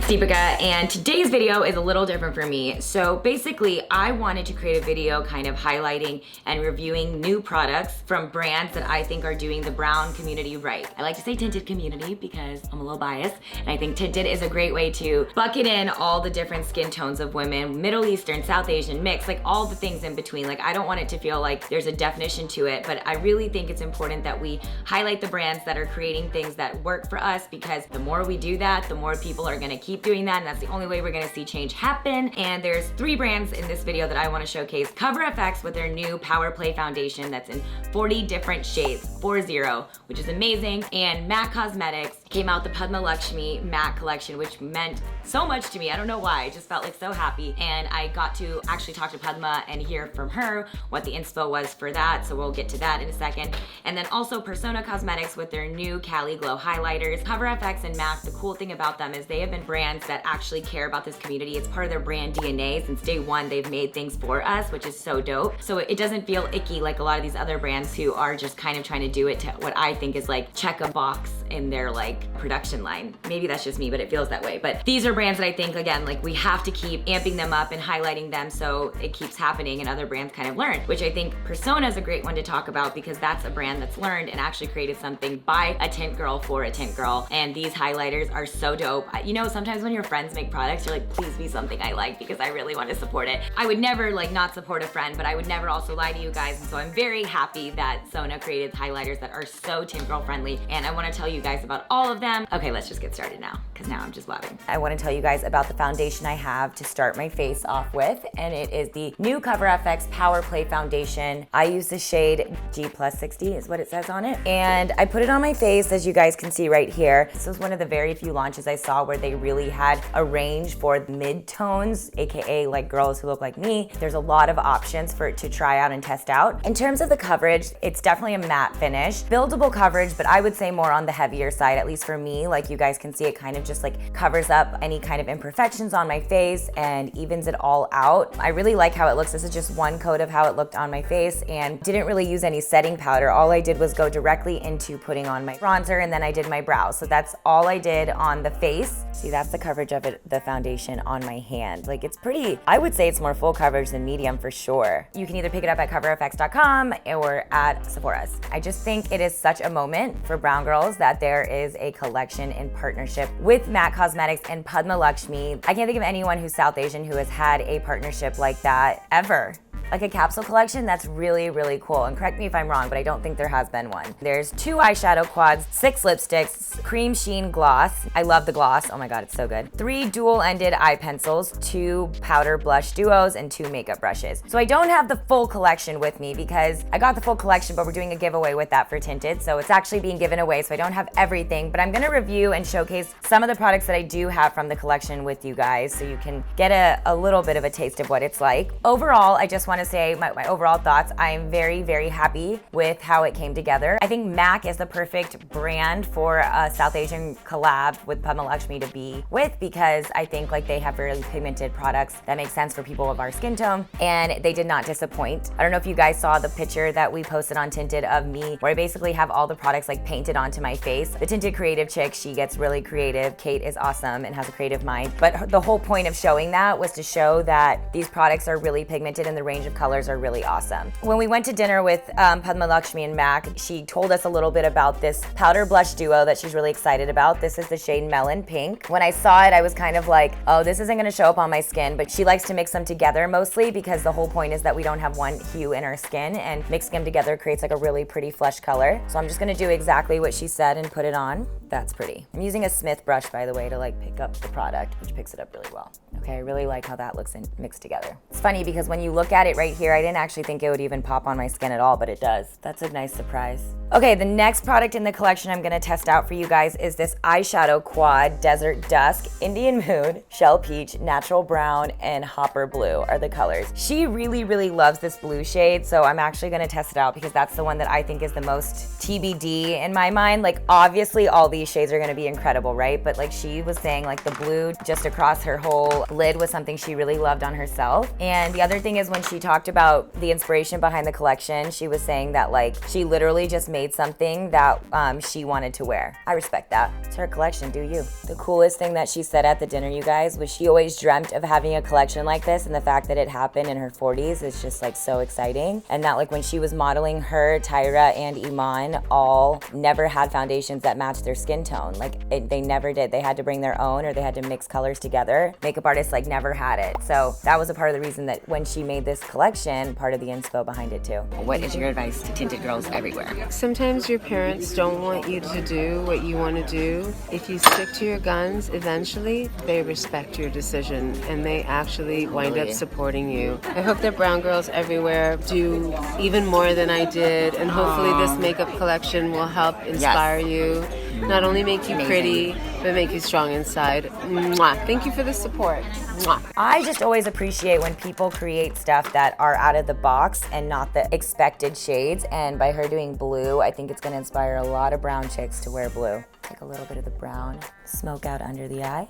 it's Deepica, and today's video is a little different for me. So basically, I wanted to create a video kind of highlighting and reviewing new products from brands that I think are doing the brown community right. I like to say tinted community because I'm a little biased, and I think tinted is a great way to bucket in all the different skin tones of women, Middle Eastern, South Asian, mixed, like all the things in between. Like I don't want it to feel like there's a definition to it, but I really think it's important that we highlight the brands that are creating things that work for us, because the more we do that, the more people are gonna keep doing that, and that's the only way we're gonna see change happen. And there's 3 brands in this video that I wanna showcase. CoverFX with their new Power Play foundation that's in 40 different shades, 40, which is amazing. And MAC Cosmetics came out the Padma Lakshmi MAC collection, which meant so much to me. I don't know why, I just felt like so happy. And I got to actually talk to Padma and hear from her what the inspo was for that, so we'll get to that in a second. And then also Sona Cosmetics with their new Cali Glow highlighters. CoverFX and MAC, the cool thing about them is they have been brands that actually care about this community. It's part of their brand DNA. Since day one, they've made things for us, which is so dope. So it doesn't feel icky like a lot of these other brands who are just kind of trying to do it to what I think is like check a box in their like production line. Maybe that's just me, but it feels that way. But these are brands that I think, again, like we have to keep amping them up and highlighting them so it keeps happening and other brands kind of learn, which I think Persona is a great one to talk about because that's a brand that's learned and actually created something by a tint girl for a tint girl. And these highlighters are so dope. You know, sometimes when your friends make products, you're like, please be something I like because I really want to support it. I would never like not support a friend, but I would never also lie to you guys. And so I'm very happy that Sona created highlighters that are so tint girl friendly. And I want to tell you guys about all of them. Okay, let's just get started now because now I'm just blabbing. I want to tell you guys about the foundation I have to start my face off with. And it is the new CoverFX Power Play foundation. I use the shade G+60 is what it says on it. And I put it on my face, as you guys can see right here. This was one of the very few launches I saw where they really had a range for mid-tones, AKA like girls who look like me. There's a lot of options for it to try out and test out. In terms of the coverage, it's definitely a matte finish. Buildable coverage, but I would say more on the heavier side, at least for me. Like you guys can see, it kind of just like covers up any kind of imperfections on my face and evens it all out. I really like how it looks. This is just one coat of how it looked on my face, and didn't really use any setting powder. All I did was go directly into putting on my bronzer, and then I did my brows. So that's all I did on the face. See, that's the coverage of it, the foundation on my hand. Like it's pretty, I would say it's more full coverage than medium for sure. You can either pick it up at coverfx.com or at Sephora's. I just think it is such a moment for brown girls that there is a collection in partnership with MAC Cosmetics and Padma Lakshmi. I can't think of anyone who's South Asian who has had a partnership like that ever. Like a capsule collection, that's really, really cool. And correct me if I'm wrong, but I don't think there has been one. There's 2 eyeshadow quads, 6 lipsticks, cream sheen gloss. I love the gloss, oh my God, it's so good. 3 dual-ended eye pencils, 2 powder blush duos, and 2 makeup brushes. So I don't have the full collection with me because I got the full collection, but we're doing a giveaway with that for Tinted. So it's actually being given away, so I don't have everything, but I'm gonna review and showcase some of the products that I do have from the collection with you guys so you can get a little bit of a taste of what it's like. Overall, I just want to say my overall thoughts. I am very, very happy with how it came together. I think MAC is the perfect brand for a South Asian collab with Padma Lakshmi to be with, because I think like they have really pigmented products that make sense for people of our skin tone, and they did not disappoint. I don't know if you guys saw the picture that we posted on Tinted of me, where I basically have all the products like painted onto my face. The Tinted creative chick, she gets really creative. Kate is awesome and has a creative mind, but the whole point of showing that was to show that these products are really pigmented and the range of colors are really awesome. When we went to dinner with Padma Lakshmi and MAC, she told us a little bit about this powder blush duo that she's really excited about. This is the shade Melon Pink. When I saw it, I was kind of like, oh, this isn't gonna show up on my skin, but she likes to mix them together mostly because the whole point is that we don't have one hue in our skin, and mixing them together creates like a really pretty flush color. So I'm just gonna do exactly what she said and put it on. That's pretty. I'm using a Smith brush, by the way, to like pick up the product, which picks it up really well. Okay, I really like how that looks mixed together. It's funny because when you look at it right here, I didn't actually think it would even pop on my skin at all, but it does. That's a nice surprise. Okay, the next product in the collection I'm gonna test out for you guys is this eyeshadow quad, Desert Dusk, Indian Mood, Shell Peach, Natural Brown, and Hopper Blue are the colors. She really, really loves this blue shade, so I'm actually gonna test it out because that's the one that I think is the most TBD in my mind. Like obviously all these shades are gonna be incredible, right? But like she was saying, like the blue just across her whole lid was something she really loved on herself. And the other thing is when she talked about the inspiration behind the collection, she was saying that like she literally just made something that she wanted to wear. I respect that. It's her collection, do you? The coolest thing that she said at the dinner, you guys, was she always dreamt of having a collection like this, and the fact that it happened in her 40s is just like so exciting. And that like when she was modeling, her, Tyra, and Iman all never had foundations that matched their skin tone. Like they never did. They had to bring their own, or they had to mix colors together. Makeup artists like never had it. So that was a part of the reason that when she made this collection, part of the inspo behind it too. What is your advice to tinted girls everywhere? Sometimes your parents don't want you to do what you want to do. If you stick to your guns, eventually they respect your decision and they actually wind up supporting you. I hope that brown girls everywhere do even more than I did, and hopefully this makeup collection will help inspire you. Not only make you pretty, but make you strong inside. Mwah. Thank you for the support. Mwah. I just always appreciate when people create stuff that are out of the box and not the expected shades. And by her doing blue, I think it's gonna inspire a lot of brown chicks to wear blue. Take a little bit of the brown, smoke out under the eye.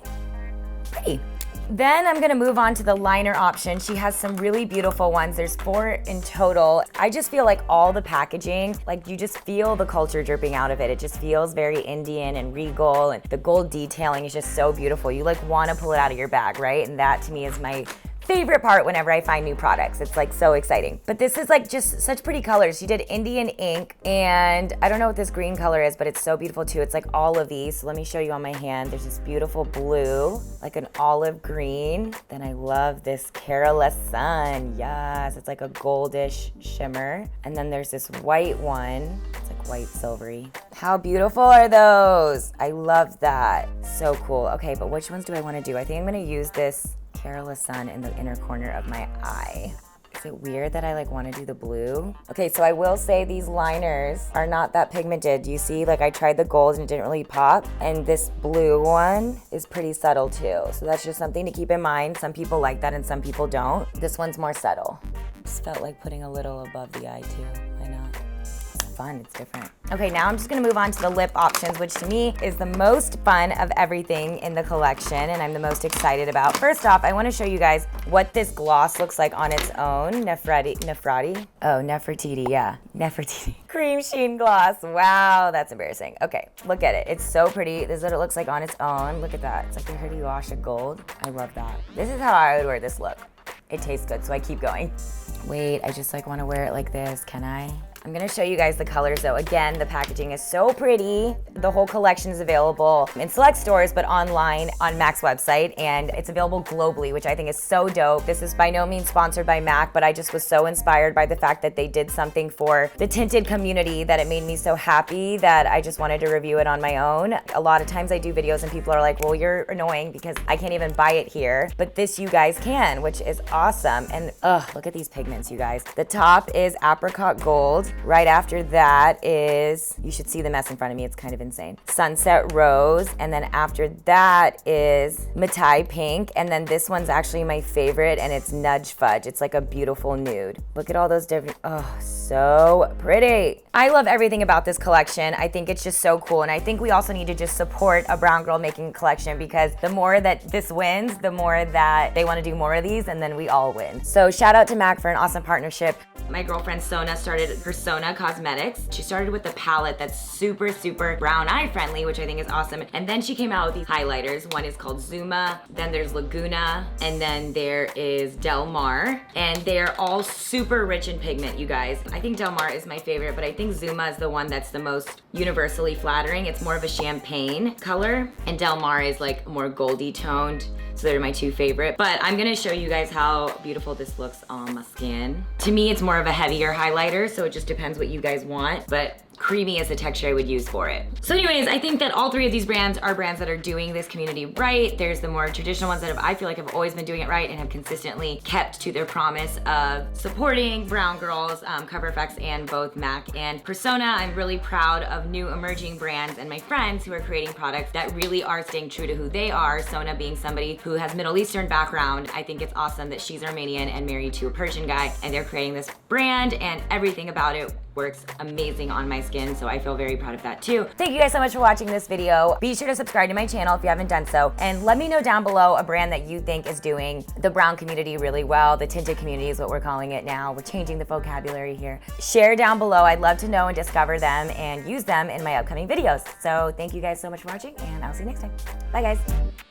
Pretty. Then I'm gonna move on to the liner option. She has some really beautiful ones. There's 4 in total. I just feel like all the packaging, like you just feel the culture dripping out of it. It just feels very Indian and regal, and the gold detailing is just so beautiful. You like wanna pull it out of your bag, right? And that to me is my favorite part whenever I find new products. It's like so exciting. But this is like just such pretty colors. She did Indian ink, and I don't know what this green color is, but it's so beautiful too. It's like all of these. So let me show you on my hand. There's this beautiful blue, like an olive green. Then I love this Kerala Sun. Yes, it's like a goldish shimmer. And then there's this white one. It's like white silvery. How beautiful are those? I love that. So cool. Okay, but which ones do I want to do? I think I'm gonna use this Kerala Sun in the inner corner of my eye. Is it weird that I like want to do the blue? Okay, so I will say these liners are not that pigmented. Do you see? Like I tried the gold and it didn't really pop. And this blue one is pretty subtle too. So that's just something to keep in mind. Some people like that and some people don't. This one's more subtle. Just felt like putting a little above the eye too. Why not? It's fun, it's different. Okay, now I'm just gonna move on to the lip options, which to me is the most fun of everything in the collection and I'm the most excited about. First off, I wanna show you guys what this gloss looks like on its own. Nefertiti? Oh, Nefertiti, yeah. Nefertiti. Cream sheen gloss. Wow, that's embarrassing. Okay, look at it. It's so pretty. This is what it looks like on its own. Look at that. It's like a Hirdi wash of gold. I love that. This is how I would wear this look. It tastes good, so I keep going. Wait, I just like wanna wear it like this. Can I? I'm gonna show you guys the colors though. Again, the packaging is so pretty. The whole collection is available in select stores, but online on MAC's website, and it's available globally, which I think is so dope. This is by no means sponsored by MAC, but I just was so inspired by the fact that they did something for the tinted community that it made me so happy that I just wanted to review it on my own. A lot of times I do videos and people are like, well, you're annoying because I can't even buy it here, but this you guys can, which is awesome. And look at these pigments, you guys. The top is apricot gold. Right after that is, you should see the mess in front of me, it's kind of insane. Sunset rose, and then after that is Matai pink, and then this one's actually my favorite, and it's nudge fudge. It's like a beautiful nude. Look at all those different, oh, so pretty. I love everything about this collection. I think it's just so cool, and I think we also need to just support a brown girl making a collection, because the more that this wins, the more that they want to do more of these, and then we all win. So shout out to MAC for an awesome partnership. My girlfriend Sona started her Sona Cosmetics. She started with a palette that's super, super brown eye friendly, which I think is awesome. And then she came out with these highlighters. One is called Zuma, then there's Laguna, and then there is Del Mar. And they're all super rich in pigment, you guys. I think Del Mar is my favorite, but I think Zuma is the one that's the most universally flattering. It's more of a champagne color, and Del Mar is like more goldy toned. So they're my two favorite, but I'm gonna show you guys how beautiful this looks on my skin. To me, it's more of a heavier highlighter, so it just depends what you guys want, but creamy is the texture I would use for it. So anyways, I think that all three of these brands are brands that are doing this community right. There's the more traditional ones that I feel like have always been doing it right and have consistently kept to their promise of supporting brown girls, CoverFX and both MAC and Persona. I'm really proud of new emerging brands and my friends who are creating products that really are staying true to who they are. Sona being somebody who has Middle Eastern background. I think it's awesome that she's Armenian and married to a Persian guy, and they're creating this brand and everything about it works amazing on my skin, so I feel very proud of that too. Thank you guys so much for watching this video. Be sure to subscribe to my channel if you haven't done so, and let me know down below a brand that you think is doing the brown community really well. The tinted community is what we're calling it now. We're changing the vocabulary here. Share down below. I'd love to know and discover them and use them in my upcoming videos. So thank you guys so much for watching, and I'll see you next time. Bye guys.